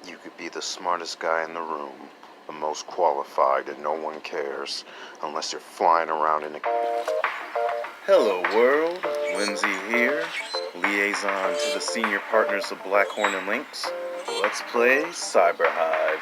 You could be the smartest guy in the room, the most qualified, and no one cares, unless you're flying around in a... Hello world, Lindsay here, liaison to the senior partners of Blackhorn and Lynx. Let's play CyberHyve.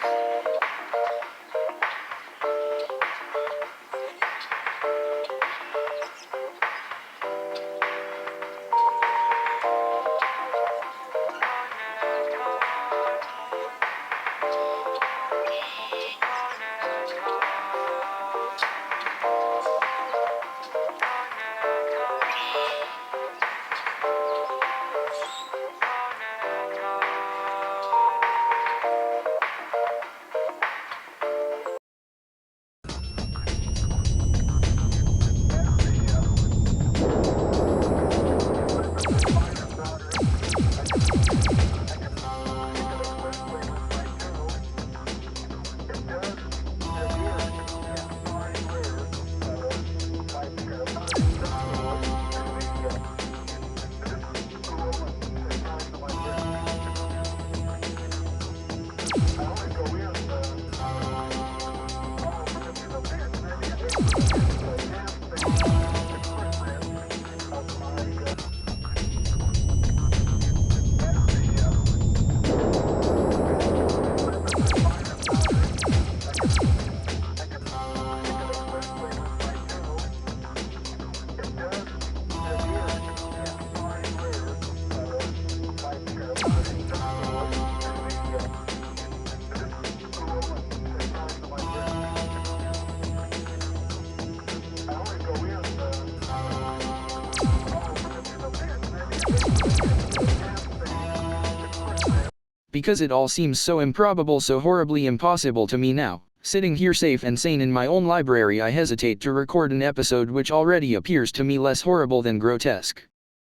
Because it all seems so improbable, so horribly impossible to me now, sitting here safe and sane in my own library, I hesitate to record an episode which already appears to me less horrible than grotesque.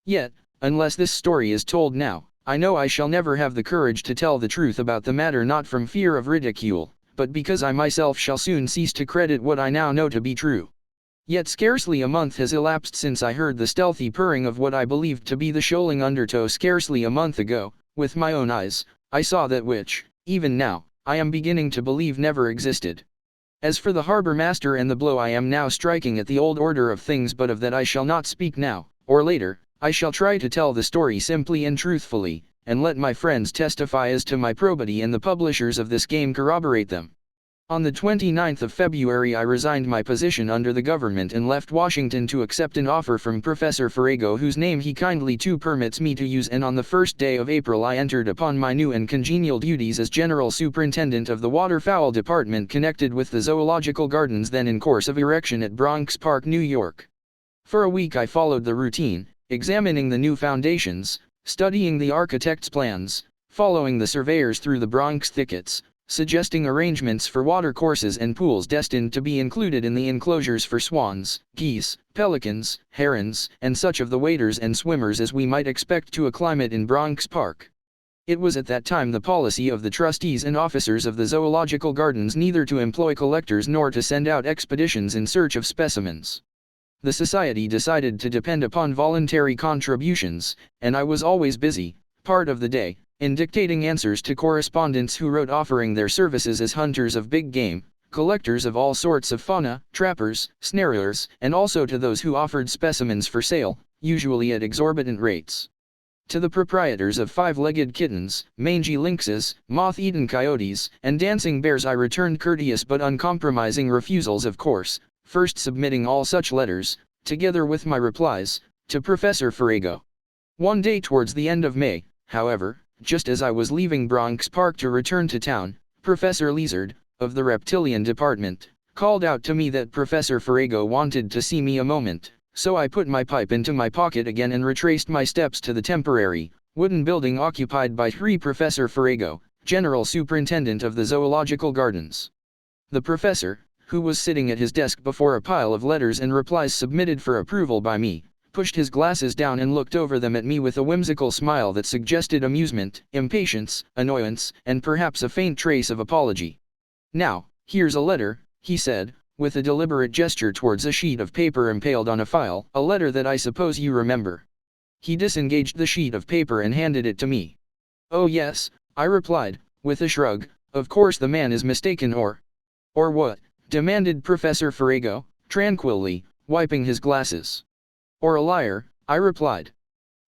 Yet, unless this story is told now, I know I shall never have the courage to tell the truth about the matter, not from fear of ridicule, but because I myself shall soon cease to credit what I now know to be true. Yet scarcely a month has elapsed since I heard the stealthy purring of what I believed to be the shoaling undertow. Scarcely a month ago, with my own eyes, I saw that which, even now, I am beginning to believe never existed. As for the harbor master and the blow I am now striking at the old order of things, but of that I shall not speak now, or later. I shall try to tell the story simply and truthfully, and let my friends testify as to my probity and the publishers of this game corroborate them. On the 29th of February I resigned my position under the government and left Washington to accept an offer from Professor Farrago, whose name he kindly too permits me to use, and on the first day of April I entered upon my new and congenial duties as General Superintendent of the Waterfowl Department connected with the zoological gardens then in course of erection at Bronx Park, New York. For a week I followed the routine, examining the new foundations, studying the architect's plans, following the surveyors through the Bronx thickets, suggesting arrangements for watercourses and pools destined to be included in the enclosures for swans, geese, pelicans, herons, and such of the waders and swimmers as we might expect to acclimate in Bronx Park. It was at that time the policy of the trustees and officers of the zoological gardens neither to employ collectors nor to send out expeditions in search of specimens. The society decided to depend upon voluntary contributions, and I was always busy, part of the day, in dictating answers to correspondents who wrote offering their services as hunters of big game, collectors of all sorts of fauna, trappers, snarers, and also to those who offered specimens for sale, usually at exorbitant rates. To the proprietors of five-legged kittens, mangy lynxes, moth-eaten coyotes, and dancing bears I returned courteous but uncompromising refusals, of course, first submitting all such letters, together with my replies, to Professor Farrago. One day towards the end of May, however, just as I was leaving Bronx Park to return to town, Professor Lizard, of the Reptilian Department, called out to me that Professor Farrago wanted to see me a moment, so I put my pipe into my pocket again and retraced my steps to the temporary, wooden building occupied by Professor Farrago, General Superintendent of the Zoological Gardens. The professor, who was sitting at his desk before a pile of letters and replies submitted for approval by me, pushed his glasses down and looked over them at me with a whimsical smile that suggested amusement, impatience, annoyance, and perhaps a faint trace of apology. "Now, here's a letter," he said, with a deliberate gesture towards a sheet of paper impaled on a file, "a letter that I suppose you remember." He disengaged the sheet of paper and handed it to me. "Oh yes," I replied, With a shrug, of course the man is mistaken or what? Demanded Professor Farrago, tranquilly, wiping his glasses. Or a liar, I replied.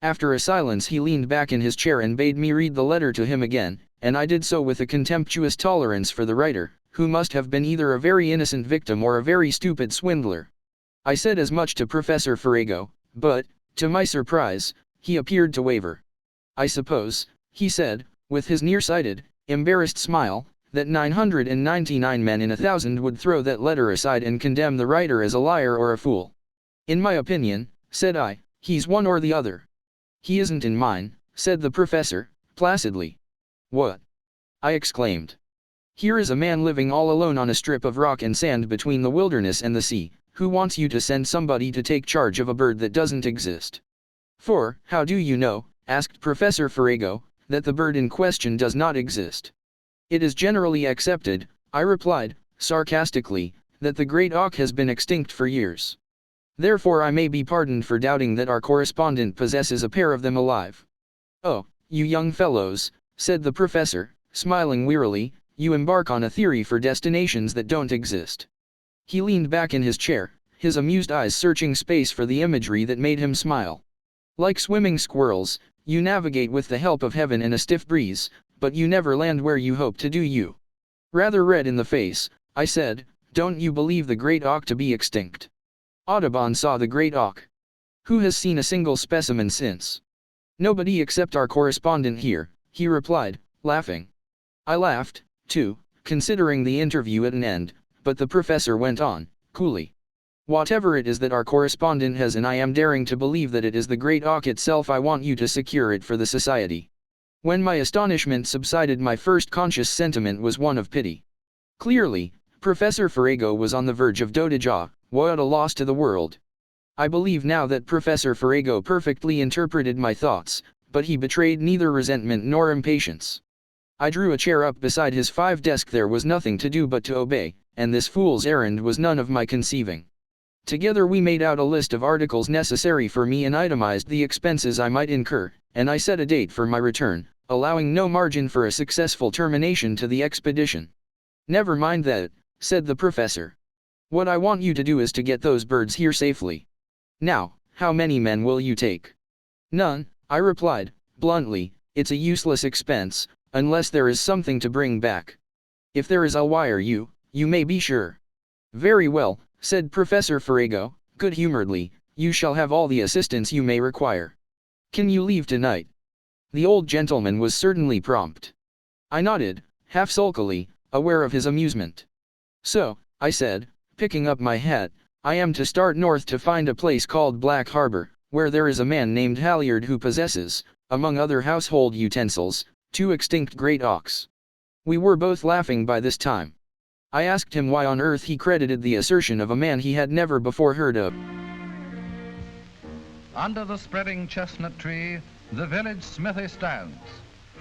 After a silence he leaned back in his chair and bade me read the letter to him again, and I did so with a contemptuous tolerance for the writer, who must have been either a very innocent victim or a very stupid swindler. I said as much to Professor Farrago, but, to my surprise, he appeared to waver. I suppose, he said, with his nearsighted, embarrassed smile, that 999 men in 1,000 would throw that letter aside and condemn the writer as a liar or a fool. In my opinion, said I, he's one or the other. He isn't in mine, said the professor, placidly. What? I exclaimed. Here is a man living all alone on a strip of rock and sand between the wilderness and the sea, who wants you to send somebody to take charge of a bird that doesn't exist. For, how do you know, asked Professor Farrago, that the bird in question does not exist? It is generally accepted, I replied, sarcastically, that the great auk has been extinct for years. Therefore I may be pardoned for doubting that our correspondent possesses a pair of them alive. Oh, you young fellows, said the professor, smiling wearily, you embark on a theory for destinations that don't exist. He leaned back in his chair, his amused eyes searching space for the imagery that made him smile. Like swimming squirrels, you navigate with the help of heaven and a stiff breeze, but you never land where you hope to, do you? Rather red in the face, I said, don't you believe the great auk to be extinct? Audubon saw the great auk. Who has seen a single specimen since? Nobody except our correspondent here, he replied, laughing. I laughed, too, considering the interview at an end, but the professor went on, coolly. Whatever it is that our correspondent has, and I am daring to believe that it is the great auk itself, I want you to secure it for the society. When my astonishment subsided, my first conscious sentiment was one of pity. Clearly, Professor Farrago was on the verge of dotage. What a loss to the world. I believe now that Professor Farrago perfectly interpreted my thoughts, but he betrayed neither resentment nor impatience. I drew a chair up beside his 5 desk. There was nothing to do but to obey, and this fool's errand was none of my conceiving. Together we made out a list of articles necessary for me and itemized the expenses I might incur, and I set a date for my return, allowing no margin for a successful termination to the expedition. Never mind that, said the professor. What I want you to do is to get those birds here safely. Now, how many men will you take? None, I replied, bluntly. It's a useless expense, unless there is something to bring back. If there is, I'll wire you, you may be sure. Very well, said Professor Farrago, good-humoredly, you shall have all the assistance you may require. Can you leave tonight? The old gentleman was certainly prompt. I nodded, half sulkily, aware of his amusement. So, I said, picking up my hat, I am to start north to find a place called Black Harbor, where there is a man named Halyard who possesses, among other household utensils, 2 extinct great auks. We were both laughing by this time. I asked him why on earth he credited the assertion of a man he had never before heard of. Under the spreading chestnut tree, the village smithy stands.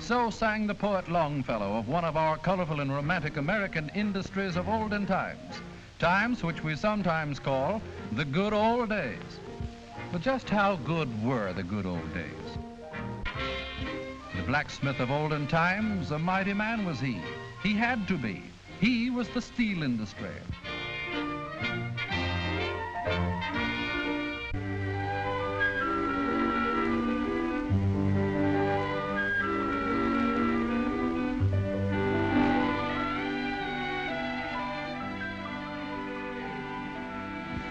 So sang the poet Longfellow of one of our colorful and romantic American industries of olden times, times which we sometimes call the good old days. But just how good were the good old days? The blacksmith of olden times, a mighty man was he. He had to be. He was the steel industry.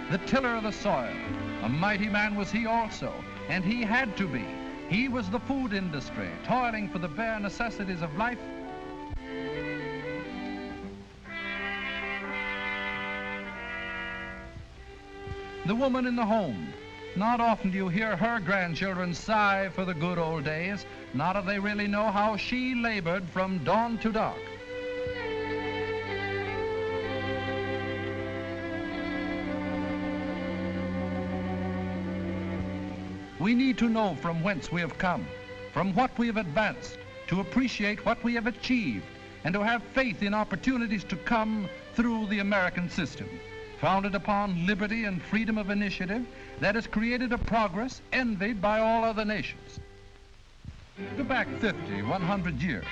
The tiller of the soil, a mighty man was he also, and he had to be. He was the food industry, toiling for the bare necessities of life. The woman in the home. Not often do you hear her grandchildren sigh for the good old days, not if they really know how she labored from dawn to dark. We need to know from whence we have come, from what we have advanced, to appreciate what we have achieved, and to have faith in opportunities to come through the American system, founded upon liberty and freedom of initiative that has created a progress envied by all other nations. Go back 50, 100 years,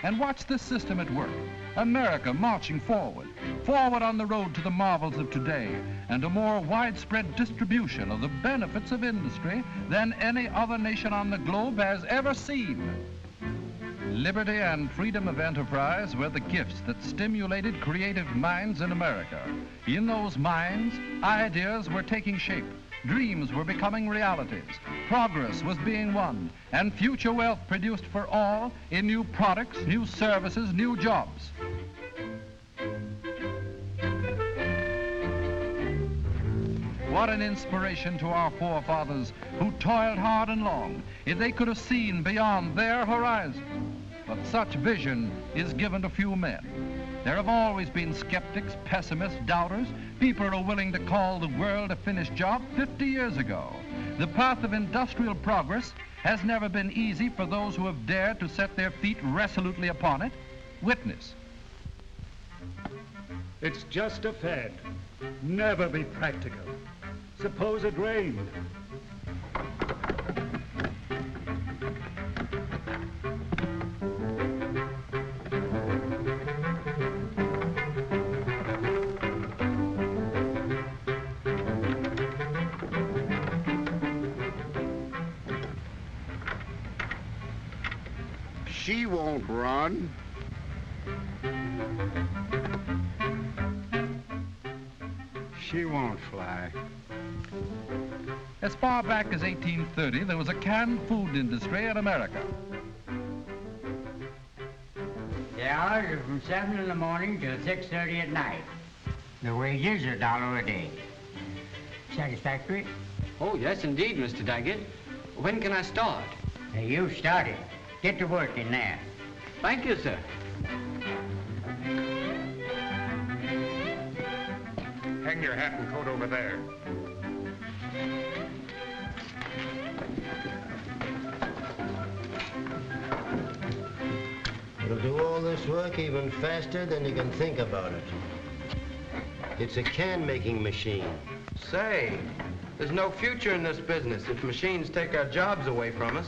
And watch this system at work. America marching forward, forward on the road to the marvels of today and a more widespread distribution of the benefits of industry than any other nation on the globe has ever seen. Liberty and freedom of enterprise were the gifts that stimulated creative minds in America. In those minds, ideas were taking shape. Dreams were becoming realities. Progress was being won, and future wealth produced for all in new products, new services, new jobs. What an inspiration to our forefathers who toiled hard and long, if they could have seen beyond their horizon. But such vision is given to few men. There have always been skeptics, pessimists, doubters, people who are willing to call the world a finished job 50 years ago. The path of industrial progress has never been easy for those who have dared to set their feet resolutely upon it. Witness. It's just a fad. Never be practical. Suppose it rained. She won't run. She won't fly. As far back as 1830, there was a canned food industry in America. The hours are from 7 in the morning till 6:30 at night. The wages are $1 a day. Satisfactory? Oh, yes, indeed, Mr. Daggett. When can I start? Now, you started. Get to work in there. Thank you, sir. Hang your hat and coat over there. It'll do all this work even faster than you can think about it. It's a can-making machine. Say, there's no future in this business if machines take our jobs away from us.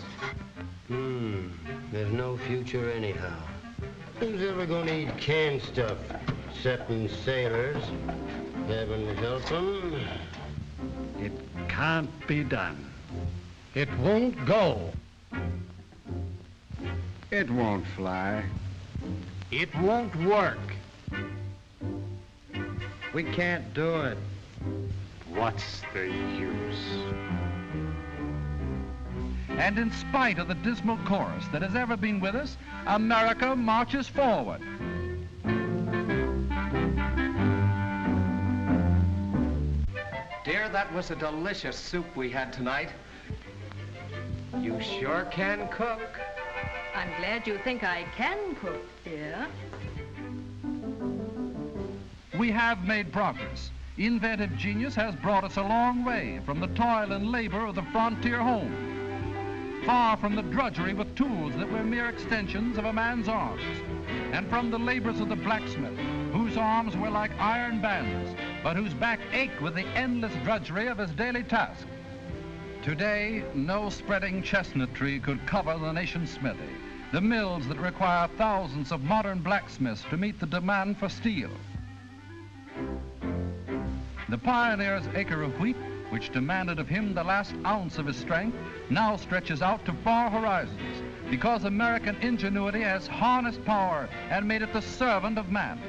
There's no future anyhow. Who's ever gonna eat canned stuff? Excepting sailors. Heaven help them. It can't be done. It won't go. It won't fly. It won't work. We can't do it. What's the use? And in spite of the dismal chorus that has ever been with us, America marches forward. Dear, that was a delicious soup we had tonight. You sure can cook. I'm glad you think I can cook, dear. We have made progress. Inventive genius has brought us a long way from the toil and labor of the frontier home. Far from the drudgery with tools that were mere extensions of a man's arms, and from the labors of the blacksmith, whose arms were like iron bands, but whose back ached with the endless drudgery of his daily task. Today, no spreading chestnut tree could cover the nation's smithy, the mills that require thousands of modern blacksmiths to meet the demand for steel. The pioneer's acre of wheat, which demanded of him the last ounce of his strength, now stretches out to far horizons because American ingenuity has harnessed power and made it the servant of man.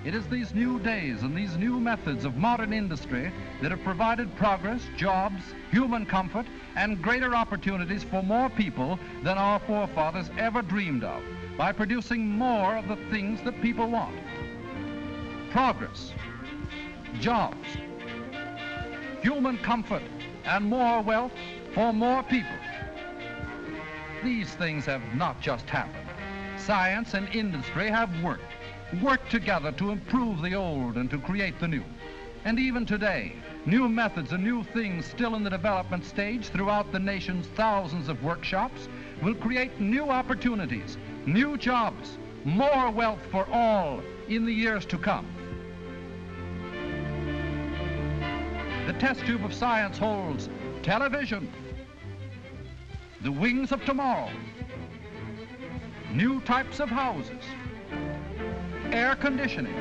It is these new days and these new methods of modern industry that have provided progress, jobs, human comfort, and greater opportunities for more people than our forefathers ever dreamed of, by producing more of the things that people want. Progress, jobs, human comfort, and more wealth for more people. These things have not just happened. Science and industry have worked together to improve the old and to create the new. And even today, new methods and new things still in the development stage throughout the nation's thousands of workshops will create new opportunities, new jobs, more wealth for all in the years to come. The test tube of science holds television, the wings of tomorrow, new types of houses, air conditioning,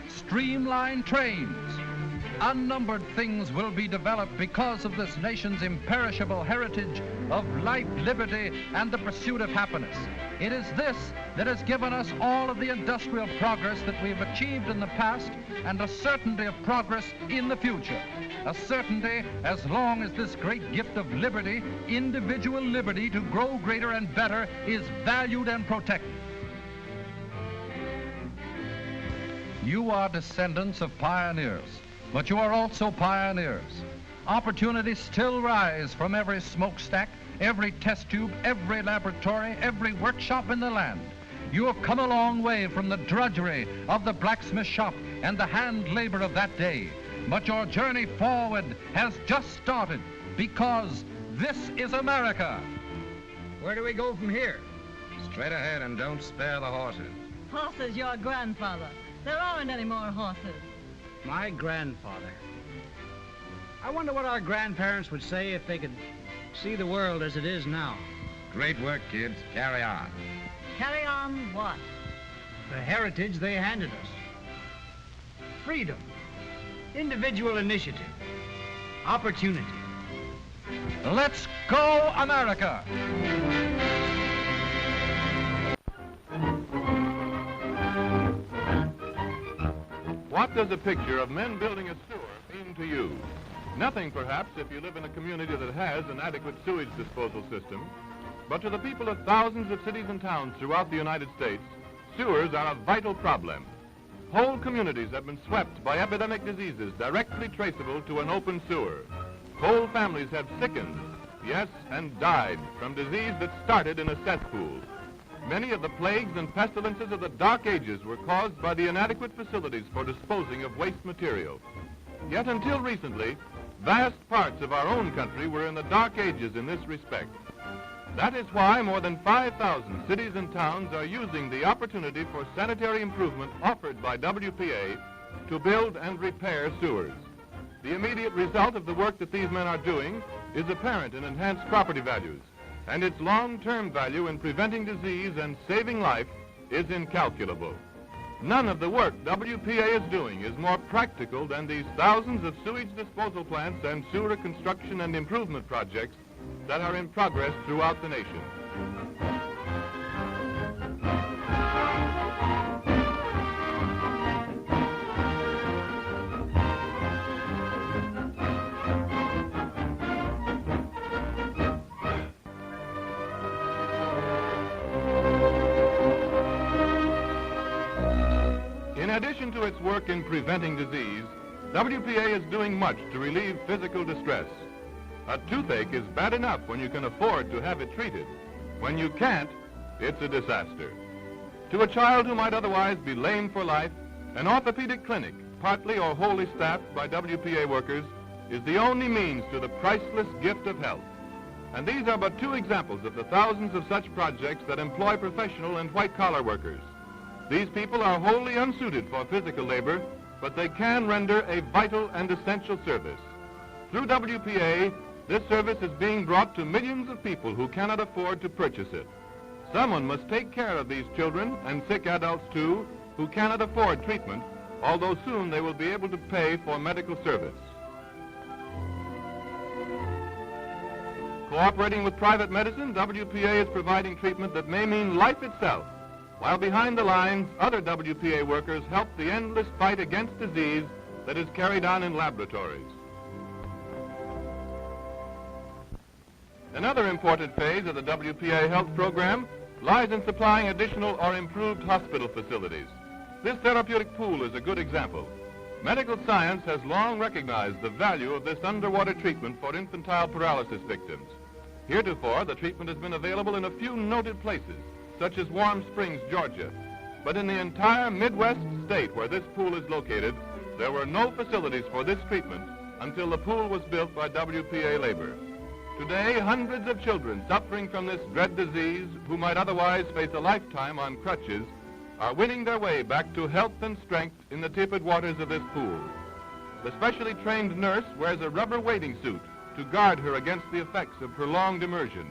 streamlined trains. Unnumbered things will be developed because of this nation's imperishable heritage of life, liberty, and the pursuit of happiness. It is this that has given us all of the industrial progress that we've achieved in the past and a certainty of progress in the future. A certainty as long as this great gift of liberty, individual liberty to grow greater and better, is valued and protected. You are descendants of pioneers, but you are also pioneers. Opportunities still rise from every smokestack, every test tube, every laboratory, every workshop in the land. You have come a long way from the drudgery of the blacksmith shop and the hand labor of that day. But your journey forward has just started, because this is America. Where do we go from here? Straight ahead and don't spare the horses. Horses, your grandfather. There aren't any more horses. My grandfather. I wonder what our grandparents would say if they could see the world as it is now. Great work, kids. Carry on. Carry on what? The heritage they handed us. Freedom. Individual initiative. Opportunity. Let's go, America! What does a picture of men building a sewer mean to you? Nothing, perhaps, if you live in a community that has an adequate sewage disposal system. But to the people of thousands of cities and towns throughout the United States, sewers are a vital problem. Whole communities have been swept by epidemic diseases directly traceable to an open sewer. Whole families have sickened, yes, and died from disease that started in a cesspool. Many of the plagues and pestilences of the Dark Ages were caused by the inadequate facilities for disposing of waste material. Yet until recently, vast parts of our own country were in the Dark Ages in this respect. That is why more than 5,000 cities and towns are using the opportunity for sanitary improvement offered by WPA to build and repair sewers. The immediate result of the work that these men are doing is apparent in enhanced property values, and its long-term value in preventing disease and saving life is incalculable. None of the work WPA is doing is more practical than these thousands of sewage disposal plants and sewer construction and improvement projects that are in progress throughout the nation. In addition to its work in preventing disease, WPA is doing much to relieve physical distress. A toothache is bad enough when you can afford to have it treated. When you can't, it's a disaster. To a child who might otherwise be lame for life, an orthopedic clinic, partly or wholly staffed by WPA workers, is the only means to the priceless gift of health. And these are but two examples of the thousands of such projects that employ professional and white-collar workers. These people are wholly unsuited for physical labor, but they can render a vital and essential service. Through WPA, this service is being brought to millions of people who cannot afford to purchase it. Someone must take care of these children and sick adults too, who cannot afford treatment, although soon they will be able to pay for medical service. Cooperating with private medicine, WPA is providing treatment that may mean life itself, while behind the lines, other WPA workers help the endless fight against disease that is carried on in laboratories. Another important phase of the WPA health program lies in supplying additional or improved hospital facilities. This therapeutic pool is a good example. Medical science has long recognized the value of this underwater treatment for infantile paralysis victims. Heretofore, the treatment has been available in a few noted places, such as Warm Springs, Georgia. But in the entire Midwest state where this pool is located, there were no facilities for this treatment until the pool was built by WPA labor. Today, hundreds of children suffering from this dread disease, who might otherwise face a lifetime on crutches, are winning their way back to health and strength in the tepid waters of this pool. The specially trained nurse wears a rubber wading suit to guard her against the effects of prolonged immersion.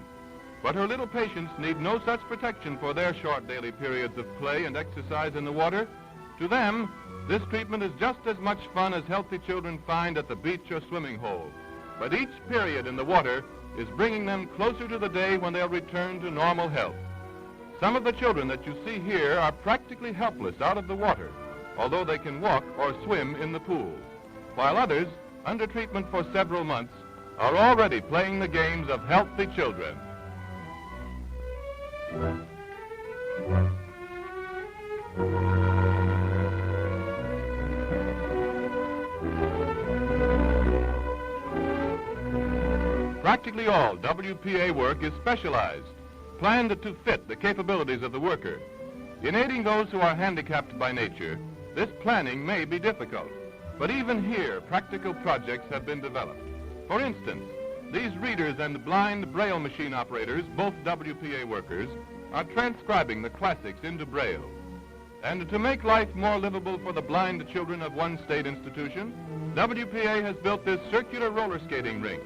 But her little patients need no such protection for their short daily periods of play and exercise in the water. To them, this treatment is just as much fun as healthy children find at the beach or swimming hole. But each period in the water is bringing them closer to the day when they'll return to normal health. Some of the children that you see here are practically helpless out of the water, although they can walk or swim in the pool, while others, under treatment for several months, are already playing the games of healthy children. Practically all WPA work is specialized, planned to fit the capabilities of the worker. In aiding those who are handicapped by nature, this planning may be difficult, but even here, practical projects have been developed. For instance, these readers and blind Braille machine operators, both WPA workers, are transcribing the classics into Braille. And to make life more livable for the blind children of one state institution, WPA has built this circular roller skating rink.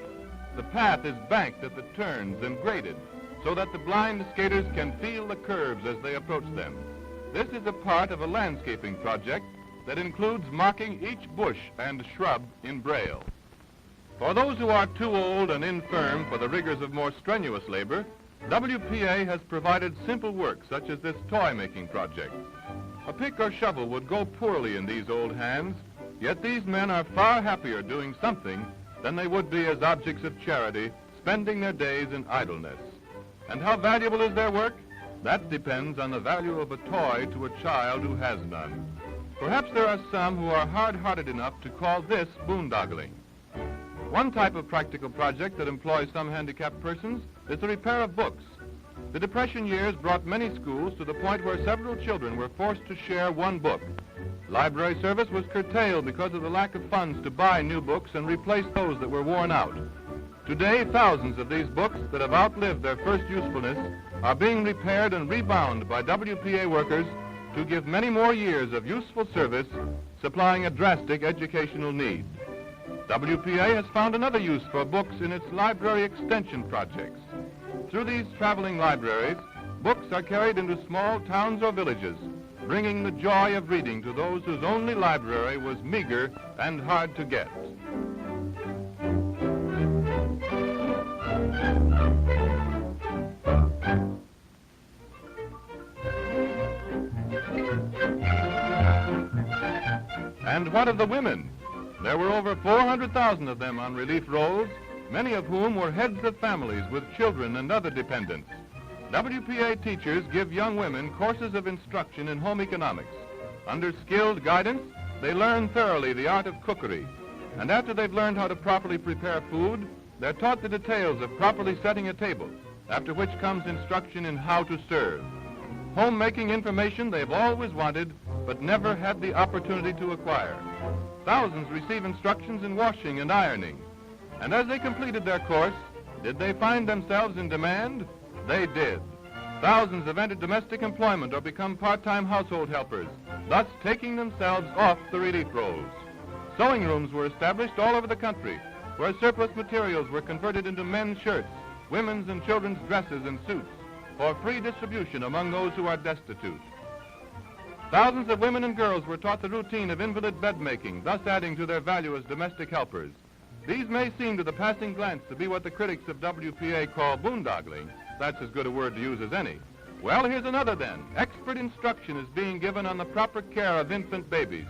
The path is banked at the turns and graded so that the blind skaters can feel the curves as they approach them. This is a part of a landscaping project that includes marking each bush and shrub in Braille. For those who are too old and infirm for the rigors of more strenuous labor, WPA has provided simple work such as this toy-making project. A pick or shovel would go poorly in these old hands, yet these men are far happier doing something than they would be as objects of charity, spending their days in idleness. And how valuable is their work? That depends on the value of a toy to a child who has none. Perhaps there are some who are hard-hearted enough to call this boondoggling. One type of practical project that employs some handicapped persons is the repair of books. The Depression years brought many schools to the point where several children were forced to share one book. Library service was curtailed because of the lack of funds to buy new books and replace those that were worn out. Today, thousands of these books that have outlived their first usefulness are being repaired and rebound by WPA workers to give many more years of useful service, supplying a drastic educational need. WPA has found another use for books in its library extension projects. Through these traveling libraries, books are carried into small towns or villages, bringing the joy of reading to those whose only library was meager and hard to get. And what of the women? There were over 400,000 of them on relief rolls, many of whom were heads of families with children and other dependents. WPA teachers give young women courses of instruction in home economics. Under skilled guidance, they learn thoroughly the art of cookery. And after they've learned how to properly prepare food, they're taught the details of properly setting a table, after which comes instruction in how to serve. Homemaking information they've always wanted, but never had the opportunity to acquire. Thousands receive instructions in washing and ironing. And as they completed their course, did they find themselves in demand? They did. Thousands have entered domestic employment or become part-time household helpers, thus taking themselves off the relief rolls. Sewing rooms were established all over the country, where surplus materials were converted into men's shirts, women's and children's dresses and suits, for free distribution among those who are destitute. Thousands of women and girls were taught the routine of invalid bed making, thus adding to their value as domestic helpers. These may seem to the passing glance to be what the critics of WPA call boondoggling. That's as good a word to use as any. Well, here's another then. Expert instruction is being given on the proper care of infant babies.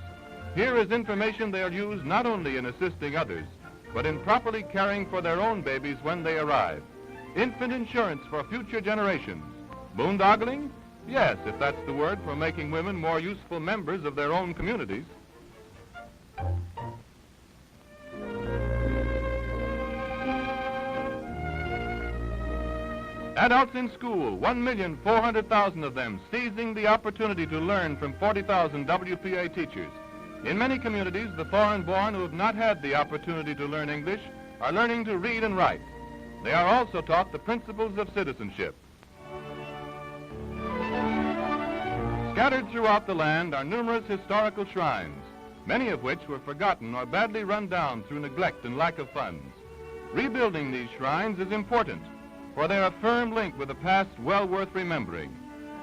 Here is information they'll use not only in assisting others, but in properly caring for their own babies when they arrive. Infant insurance for future generations. Boondoggling? Yes, if that's the word for making women more useful members of their own communities. Adults in school, 1,400,000 of them, seizing the opportunity to learn from 40,000 WPA teachers. In many communities, the foreign-born who have not had the opportunity to learn English are learning to read and write. They are also taught the principles of citizenship. Scattered throughout the land are numerous historical shrines, many of which were forgotten or badly run down through neglect and lack of funds. Rebuilding these shrines is important. for they're a firm link with a past well worth remembering.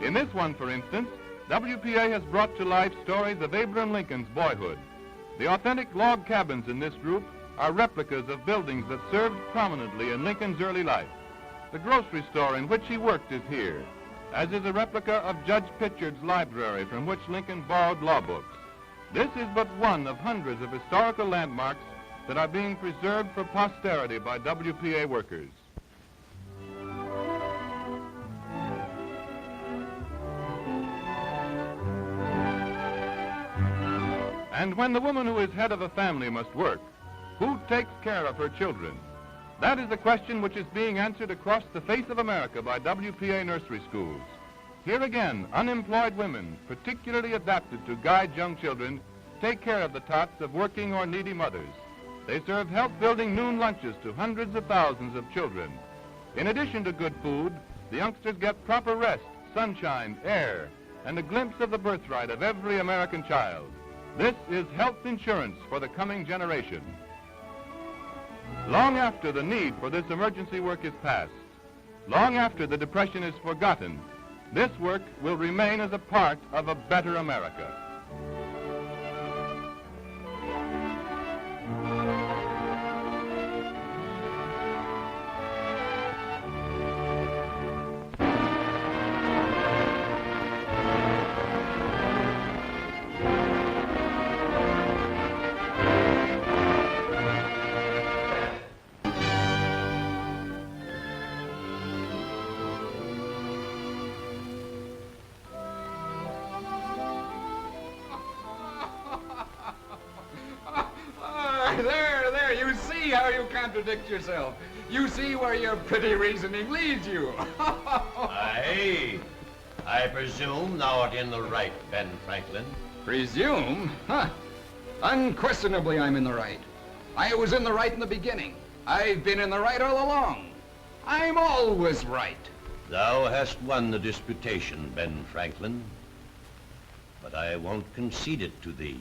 In this one, for instance, WPA has brought to life stories of Abraham Lincoln's boyhood. The authentic log cabins in this group are replicas of buildings that served prominently in Lincoln's early life. The grocery store in which he worked is here, as is a replica of Judge Pitchard's library from which Lincoln borrowed law books. This is but one of hundreds of historical landmarks that are being preserved for posterity by WPA workers. And when the woman who is head of a family must work, who takes care of her children? That is the question which is being answered across the face of America by WPA nursery schools. Here again, unemployed women, particularly adapted to guide young children, take care of the tots of working or needy mothers. They serve health-building noon lunches to hundreds of thousands of children. In addition to good food, the youngsters get proper rest, sunshine, air, and a glimpse of the birthright of every American child. This is health insurance for the coming generation. Long after the need for this emergency work is past, long after the Depression is forgotten, this work will remain as a part of a better America. There, you see how you contradict yourself. You see where your pretty reasoning leads you. Aye. I presume thou art in the right, Ben Franklin. Presume? Huh. Unquestionably I'm in the right. I was in the right in the beginning. I've been in the right all along. I'm always right. Thou hast won the disputation, Ben Franklin. But I won't concede it to thee.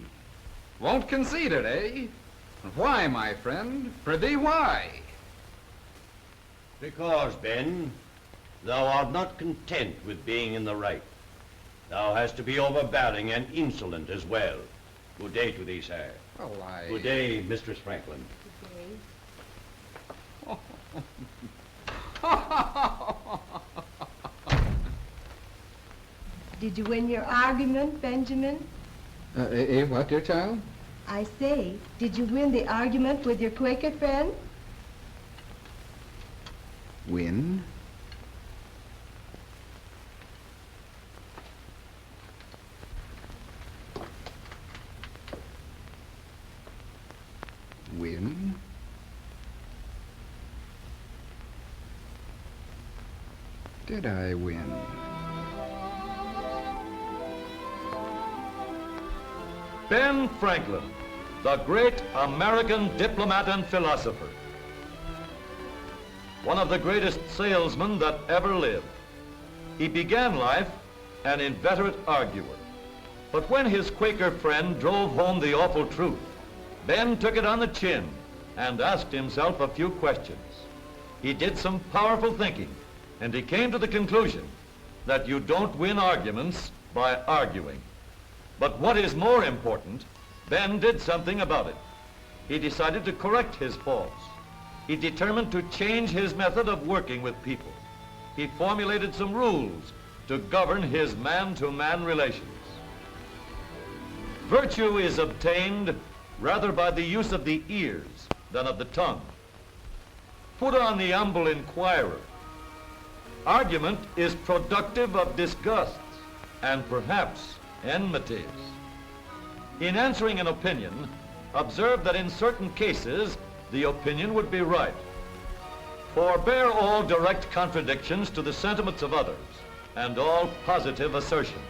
Won't concede it, eh? Why, my friend? Prithee, why? Because, Ben, thou art not content with being in the right. Thou hast to be overbearing and insolent as well. Good day to thee, sir. Well, Good day, Mistress Franklin. Good day. Did you win your argument, Benjamin? What, dear child? I say, did you win the argument with your Quaker friend? Win? Win? Did I win? Ben Franklin, the great American diplomat and philosopher. One of the greatest salesmen that ever lived. He began life an inveterate arguer. But when his Quaker friend drove home the awful truth, Ben took it on the chin and asked himself a few questions. He did some powerful thinking, and he came to the conclusion that you don't win arguments by arguing. But what is more important, Ben did something about it. He decided to correct his faults. He determined to change his method of working with people. He formulated some rules to govern his man-to-man relations. Virtue is obtained rather by the use of the ears than of the tongue. Put on the humble inquirer. Argument is productive of disgusts and perhaps enmities. In answering an opinion, observe that in certain cases, the opinion would be right. Forbear all direct contradictions to the sentiments of others and all positive assertions.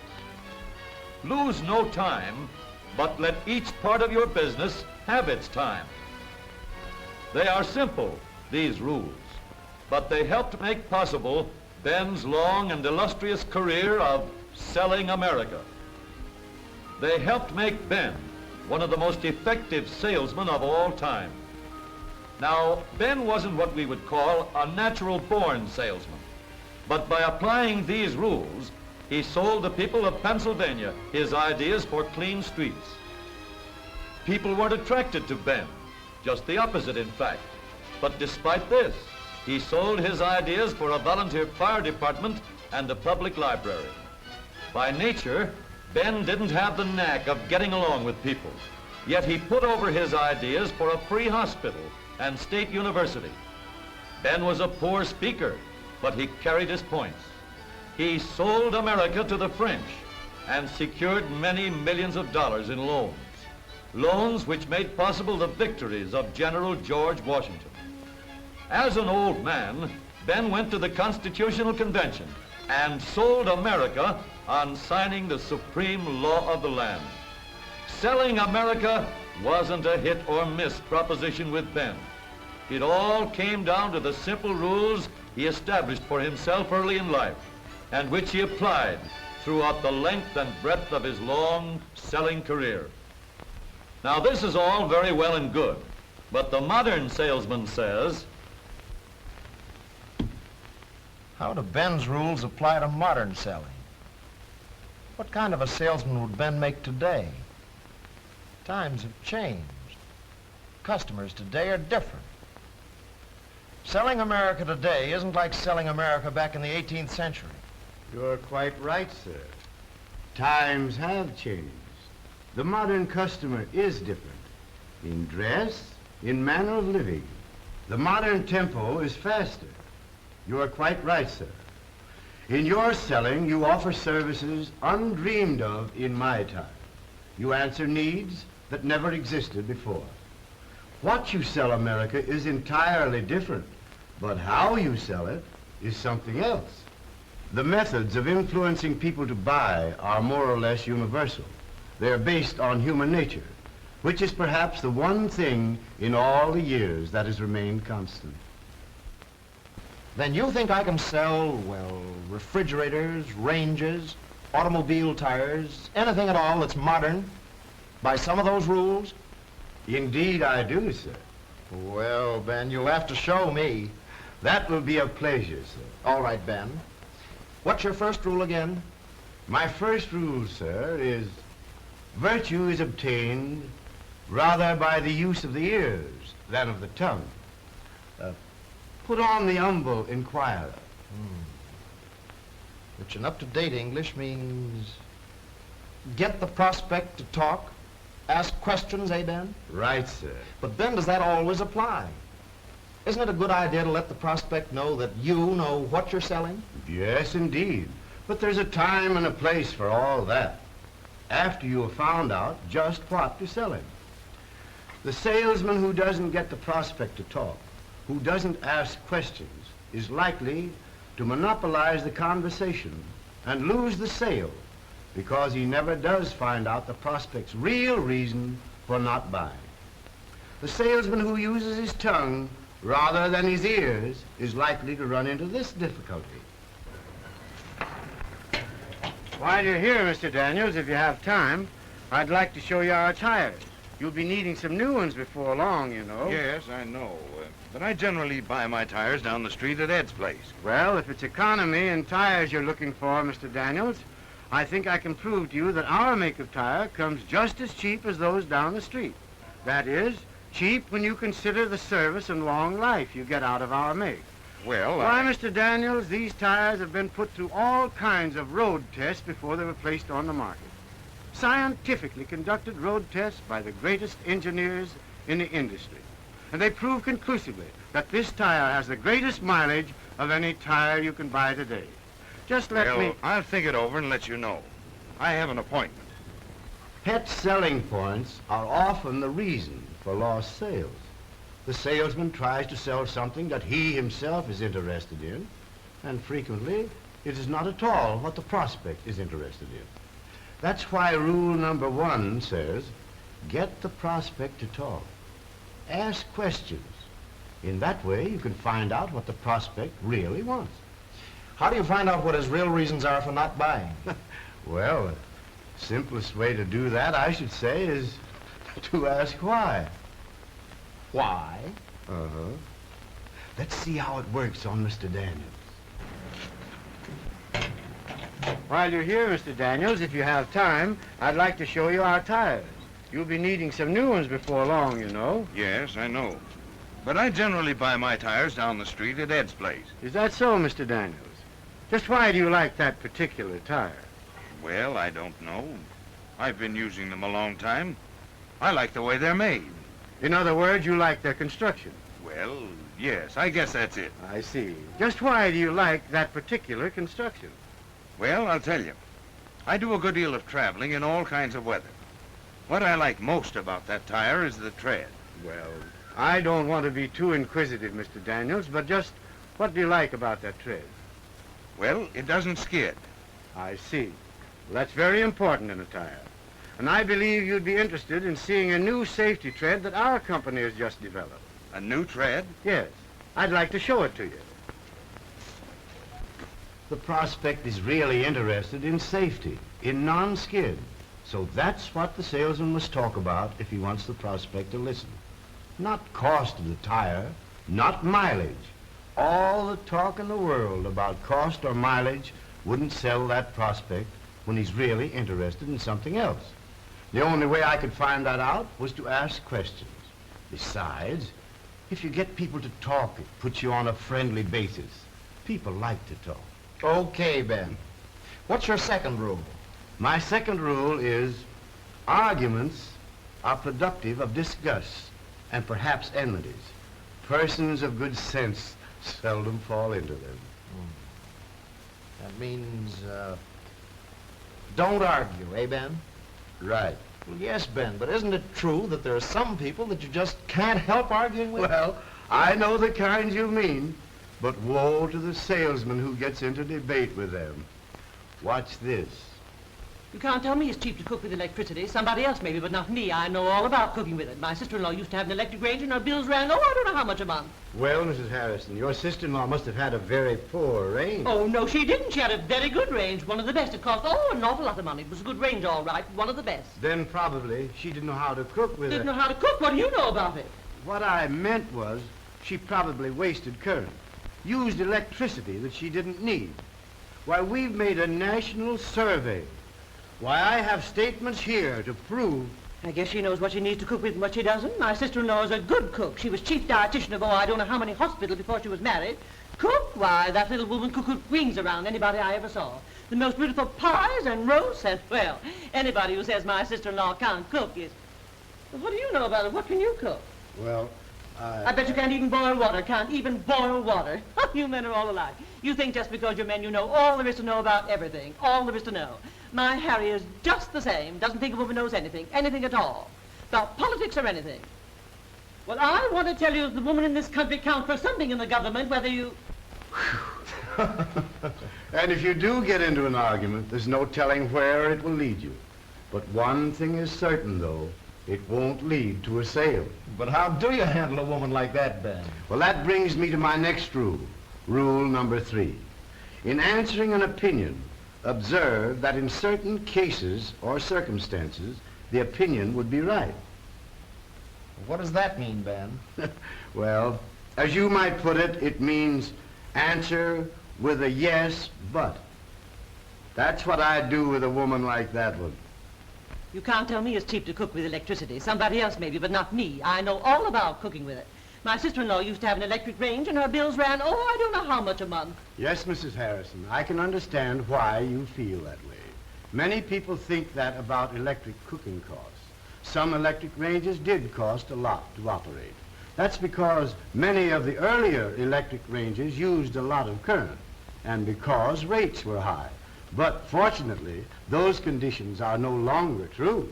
Lose no time, but let each part of your business have its time. They are simple, these rules, but they helped make possible Ben's long and illustrious career of selling America. They helped make Ben one of the most effective salesmen of all time. Now, Ben wasn't what we would call a natural-born salesman. But by applying these rules, he sold the people of Pennsylvania his ideas for clean streets. People weren't attracted to Ben, just the opposite, in fact. But despite this, he sold his ideas for a volunteer fire department and a public library. By nature, Ben didn't have the knack of getting along with people, yet he put over his ideas for a free hospital and state university. Ben was a poor speaker, but he carried his points. He sold America to the French and secured many millions of dollars in loans. Loans which made possible the victories of General George Washington. As an old man, Ben went to the Constitutional Convention and sold America on signing the supreme law of the land. Selling America wasn't a hit or miss proposition with Ben. It all came down to the simple rules he established for himself early in life, and which he applied throughout the length and breadth of his long selling career. Now, this is all very well and good, but the modern salesman says, how do Ben's rules apply to modern selling? What kind of a salesman would Ben make today? Times have changed. Customers today are different. Selling America today isn't like selling America back in the 18th century. You're quite right, sir. Times have changed. The modern customer is different. In dress, in manner of living. The modern tempo is faster. You are quite right, sir. In your selling, you offer services undreamed of in my time. You answer needs that never existed before. What you sell America is entirely different, but how you sell it is something else. The methods of influencing people to buy are more or less universal. They're based on human nature, which is perhaps the one thing in all the years that has remained constant. Then you think I can sell, well, refrigerators, ranges, automobile tires, anything at all that's modern, by some of those rules? Indeed I do, sir. Well, Ben, you'll have to show me. That will be a pleasure, sir. All right, Ben. What's your first rule again? My first rule, sir, is virtue is obtained rather by the use of the ears than of the tongue. Put on the humble inquirer. Which in up-to-date English means get the prospect to talk, ask questions, eh, Ben? Right, sir. But Ben, does that always apply? Isn't it a good idea to let the prospect know that you know what you're selling? Yes, indeed. But there's a time and a place for all that. After you have found out just what you're selling. The salesman who doesn't get the prospect to talk, who doesn't ask questions, is likely to monopolize the conversation and lose the sale because he never does find out the prospect's real reason for not buying. The salesman who uses his tongue rather than his ears is likely to run into this difficulty. While you're here, Mr. Daniels, if you have time, I'd like to show you our tires. You'll be needing some new ones before long, you know. Yes, I know. But I generally buy my tires down the street at Ed's place. Well, if it's economy and tires you're looking for, Mr. Daniels, I think I can prove to you that our make of tire comes just as cheap as those down the street. That is, cheap when you consider the service and long life you get out of our make. Well, Why, Mr. Daniels, these tires have been put through all kinds of road tests before they were placed on the market. Scientifically conducted road tests by the greatest engineers in the industry. And they prove conclusively that this tire has the greatest mileage of any tire you can buy today. Just let me... I'll think it over and let you know. I have an appointment. Pet selling points are often the reason for lost sales. The salesman tries to sell something that he himself is interested in, and frequently it is not at all what the prospect is interested in. That's why rule number 1 says, get the prospect to talk. Ask questions. In that way, you can find out what the prospect really wants. How do you find out what his real reasons are for not buying? Well, the simplest way to do that, I should say, is to ask why. Why? Uh-huh. Let's see how it works on Mr. Daniels. While you're here, Mr. Daniels, if you have time, I'd like to show you our tires. You'll be needing some new ones before long, you know. Yes, I know. But I generally buy my tires down the street at Ed's place. Is that so, Mr. Daniels? Just why do you like that particular tire? Well, I don't know. I've been using them a long time. I like the way they're made. In other words, you like their construction? Well, yes, I guess that's it. I see. Just why do you like that particular construction? Well, I'll tell you. I do a good deal of traveling in all kinds of weather. What I like most about that tire is the tread. Well, I don't want to be too inquisitive, Mr. Daniels, but just what do you like about that tread? Well, it doesn't skid. I see. Well, that's very important in a tire. And I believe you'd be interested in seeing a new safety tread that our company has just developed. A new tread? Yes. I'd like to show it to you. The prospect is really interested in safety, in non-skid. So that's what the salesman must talk about if he wants the prospect to listen. Not cost of the tire, not mileage. All the talk in the world about cost or mileage wouldn't sell that prospect when he's really interested in something else. The only way I could find that out was to ask questions. Besides, if you get people to talk, it puts you on a friendly basis. People like to talk. Okay, Ben. What's your second rule? My second rule is arguments are productive of disgust and perhaps enmities. Persons of good sense seldom fall into them. That means, don't argue, eh, Ben? Right. Well, yes, Ben, but isn't it true that there are some people that you just can't help arguing with? Well, I know the kinds you mean, but woe to the salesman who gets into debate with them. Watch this. You can't tell me it's cheap to cook with electricity. Somebody else maybe, but not me. I know all about cooking with it. My sister-in-law used to have an electric range and her bills ran, I don't know how much a month. Well, Mrs. Harrison, your sister-in-law must have had a very poor range. Oh, no, she didn't. She had a very good range, one of the best. It cost, an awful lot of money. It was a good range, all right, one of the best. Then probably she didn't know how to cook with it. Didn't know how to cook? What do you know about it? What I meant was she probably wasted current, used electricity that she didn't need. Why, we've made a national survey. Why, I have statements here to prove... I guess she knows what she needs to cook with and what she doesn't. My sister-in-law is a good cook. She was chief dietitian of, I don't know how many hospitals before she was married. Cook? Why, that little woman could cook wings around anybody I ever saw. The most beautiful pies and roasts and, well, anybody who says my sister-in-law can't cook is... Well, what do you know about it? What can you cook? Well, I bet you can't even boil water. Can't even boil water. You men are all alike. You think just because you're men you know all there is to know about everything. All there is to know. My Harry is just the same. Doesn't think a woman knows anything. Anything at all. About politics or anything. Well, I want to tell you the woman in this country counts for something in the government, whether you... And if you do get into an argument, there's no telling where it will lead you. But one thing is certain, though. It won't lead to a sale. But how do you handle a woman like that, Ben? Well, that brings me to my next rule. Rule number 3. In answering an opinion, observe that in certain cases or circumstances, the opinion would be right. What does that mean, Ben? Well, as you might put it, it means answer with a yes, but. That's what I'd do with a woman like that one. You can't tell me it's cheap to cook with electricity. Somebody else maybe, but not me. I know all about cooking with it. My sister-in-law used to have an electric range and her bills ran, I don't know how much a month. Yes, Mrs. Harrison, I can understand why you feel that way. Many people think that about electric cooking costs. Some electric ranges did cost a lot to operate. That's because many of the earlier electric ranges used a lot of current, and because rates were high. But fortunately, those conditions are no longer true.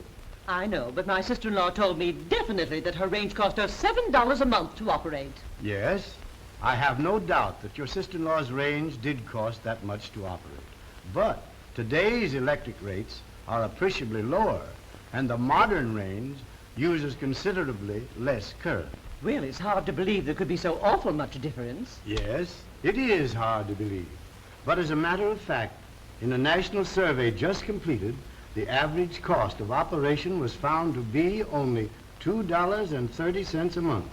I know, but my sister-in-law told me definitely that her range cost her $7 a month to operate. Yes, I have no doubt that your sister-in-law's range did cost that much to operate. But today's electric rates are appreciably lower, and the modern range uses considerably less current. Well, it's hard to believe there could be so awful much difference. Yes, it is hard to believe. But as a matter of fact, in a national survey just completed, the average cost of operation was found to be only $2.30 a month.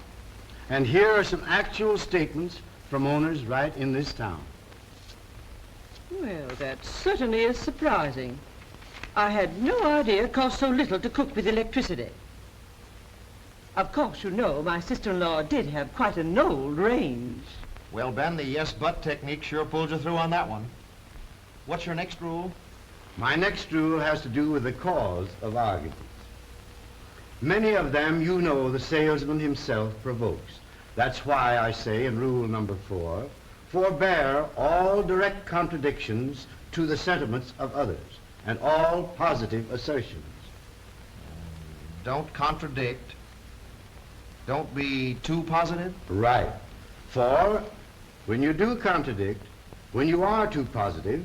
And here are some actual statements from owners right in this town. Well, that certainly is surprising. I had no idea it cost so little to cook with electricity. Of course, you know, my sister-in-law did have quite an old range. Well, Ben, the yes but technique sure pulled you through on that one. What's your next rule? My next rule has to do with the cause of arguments. Many of them, you know, the salesman himself provokes. That's why I say in rule number 4, forbear all direct contradictions to the sentiments of others and all positive assertions. Don't contradict. Don't be too positive. Right. For when you do contradict, when you are too positive,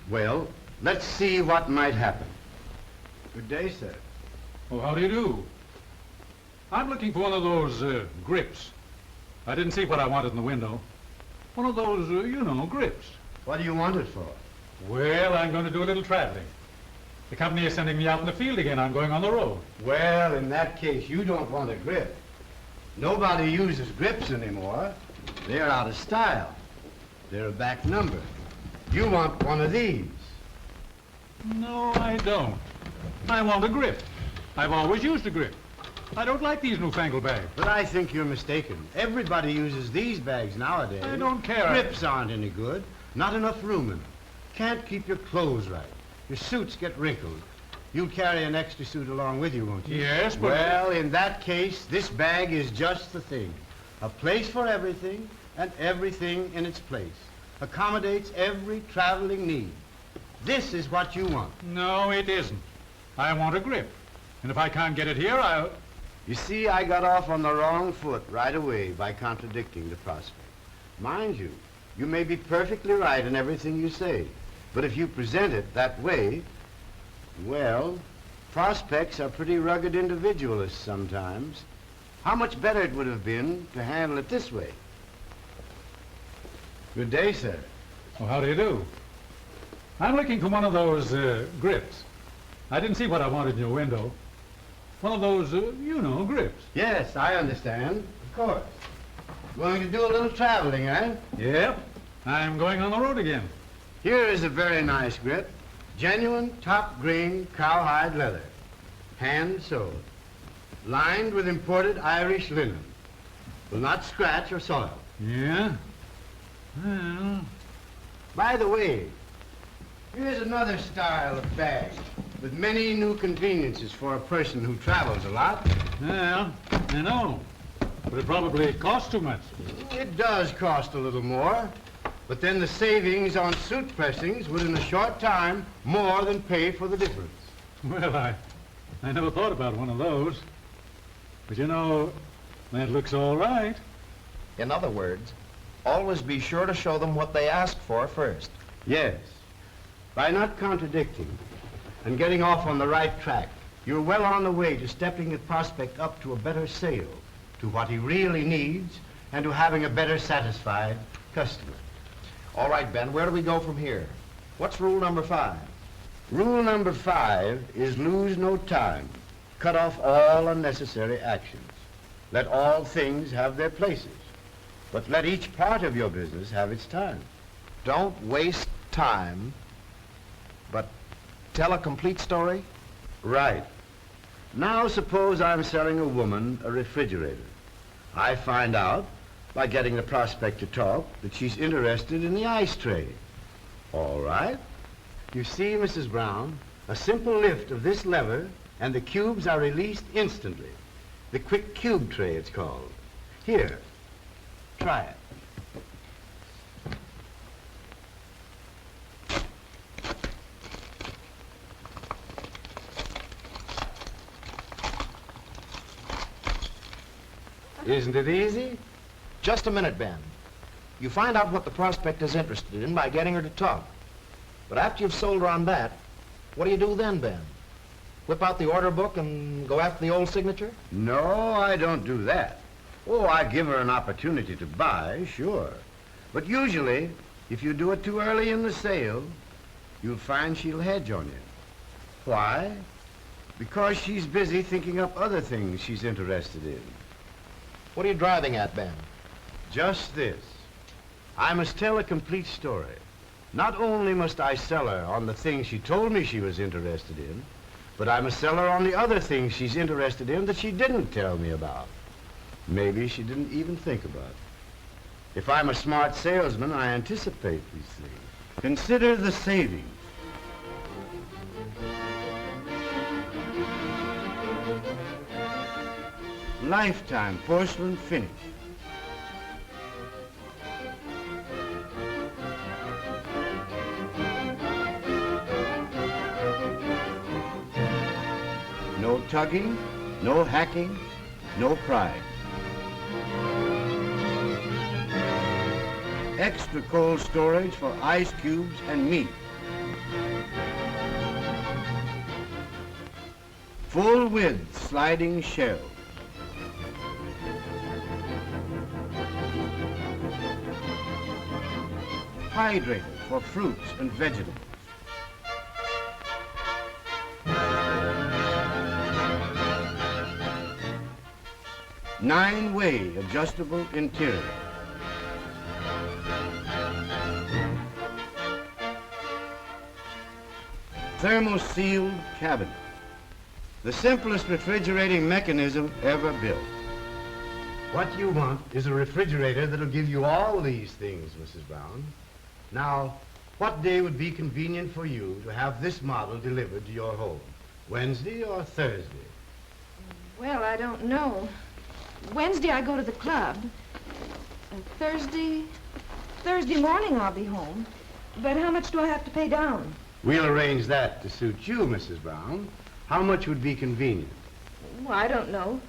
well, let's see what might happen. Good day, sir. Oh, how do you do? I'm looking for one of those grips. I didn't see what I wanted in the window. One of those, you know, grips. What do you want it for? Well, I'm going to do a little traveling. The company is sending me out in the field again. I'm going on the road. Well, in that case, you don't want a grip. Nobody uses grips anymore. They're out of style. They're a back number. You want one of these. No, I don't. I want a grip. I've always used a grip. I don't like these newfangled bags. But I think you're mistaken. Everybody uses these bags nowadays. I don't care. Grips aren't any good. Not enough room in them. Can't keep your clothes right. Your suits get wrinkled. You'll carry an extra suit along with you, won't you? Yes, but... Well, in that case, this bag is just the thing. A place for everything, and everything in its place. Accommodates every traveling need. This is what you want. No, it isn't. I want a grip. And if I can't get it here, I'll... You see, I got off on the wrong foot right away by contradicting the prospect. Mind you, you may be perfectly right in everything you say, but if you present it that way, well, prospects are pretty rugged individualists sometimes. How much better it would have been to handle it this way. Good day, sir. Oh, how do you do? I'm looking for one of those grips. I didn't see what I wanted in your window. One of those, you know, grips. Yes, I understand. Of course. Going to do a little traveling, eh? Yep. I'm going on the road again. Here is a very nice grip. Genuine top-grain cowhide leather. Hand-sewed. Lined with imported Irish linen. Will not scratch or soil. Yeah? Well... By the way, here's another style of bag with many new conveniences for a person who travels a lot. Yeah, I know. But it probably costs too much. It does cost a little more, but then the savings on suit pressings would in a short time more than pay for the difference. Well, I never thought about one of those. But you know, that looks all right. In other words, always be sure to show them what they ask for first. Yes. By not contradicting and getting off on the right track, you're well on the way to stepping the prospect up to a better sale, to what he really needs, and to having a better satisfied customer. All right, Ben, where do we go from here? What's rule number 5? Rule number 5 is lose no time. Cut off all unnecessary actions. Let all things have their places, but let each part of your business have its time. Don't waste time, but tell a complete story? Right. Now suppose I'm selling a woman a refrigerator. I find out, by getting the prospect to talk, that she's interested in the ice tray. All right. You see, Mrs. Brown, a simple lift of this lever and the cubes are released instantly. The quick cube tray, it's called. Here, try it. Isn't it easy? Just a minute, Ben. You find out what the prospect is interested in by getting her to talk. But after you've sold her on that, what do you do then, Ben? Whip out the order book and go after the old signature? No, I don't do that. Oh, I give her an opportunity to buy, sure. But usually, if you do it too early in the sale, you'll find she'll hedge on you. Why? Because she's busy thinking up other things she's interested in. What are you driving at, Ben? Just this. I must tell a complete story. Not only must I sell her on the things she told me she was interested in, but I must sell her on the other things she's interested in that she didn't tell me about. Maybe she didn't even think about. If I'm a smart salesman, I anticipate these things. Consider the savings. Lifetime porcelain finish. No tugging, no hacking, no prying. Extra cold storage for ice cubes and meat. Full width sliding shelves. Hydrator for fruits and vegetables. Nine-way adjustable interior. Thermo-sealed cabinet. The simplest refrigerating mechanism ever built. What you want is a refrigerator that'll give you all these things, Mrs. Brown. Now, what day would be convenient for you to have this model delivered to your home? Wednesday or Thursday? Well, I don't know. Wednesday I go to the club. Thursday morning I'll be home. But how much do I have to pay down? We'll arrange that to suit you, Mrs. Brown. How much would be convenient? Well, I don't know.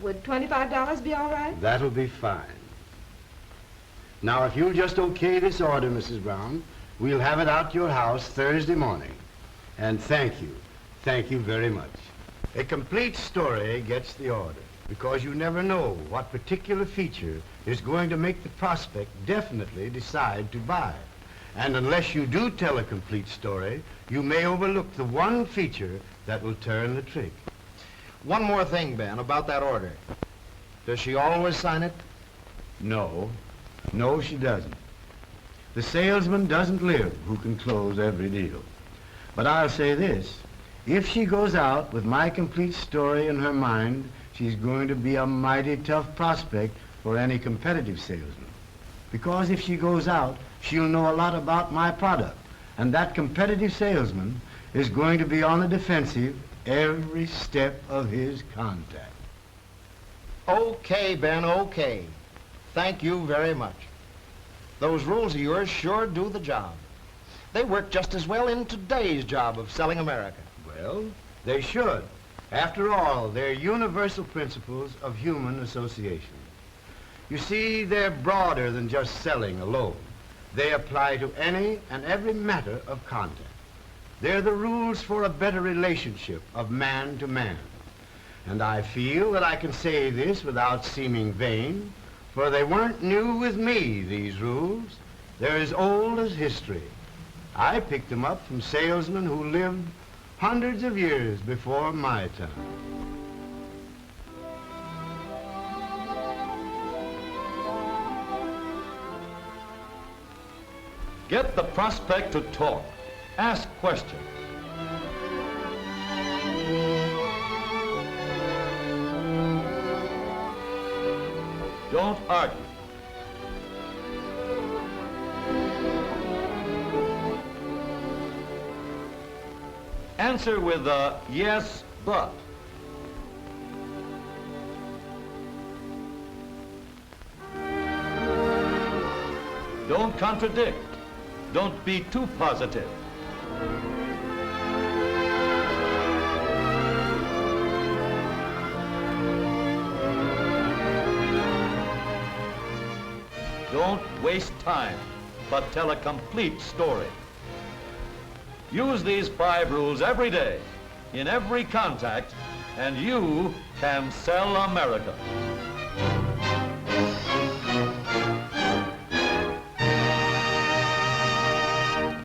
Would $25 be all right? That'll be fine. Now, if you'll just okay this order, Mrs. Brown, we'll have it out to your house Thursday morning. And thank you very much. A complete story gets the order, because you never know what particular feature is going to make the prospect definitely decide to buy. And unless you do tell a complete story, you may overlook the one feature that will turn the trick. One more thing, Ben, about that order. Does she always sign it? No, she doesn't. The salesman doesn't live who can close every deal. But I'll say this, if she goes out with my complete story in her mind, she's going to be a mighty tough prospect for any competitive salesman. Because if she goes out, she'll know a lot about my product, and that competitive salesman is going to be on the defensive every step of his contact. Okay, Ben, okay. Thank you very much. Those rules of yours sure do the job. They work just as well in today's job of selling America. Well, they should. After all, they're universal principles of human association. You see, they're broader than just selling alone. They apply to any and every matter of contact. They're the rules for a better relationship of man to man. And I feel that I can say this without seeming vain, for they weren't new with me, these rules. They're as old as history. I picked them up from salesmen who lived hundreds of years before my time. Get the prospect to talk. Ask questions. Don't argue. Answer with a yes, but. Don't contradict. Don't be too positive. Don't waste time, but tell a complete story. Use these 5 rules every day, in every contact, and you can sell America.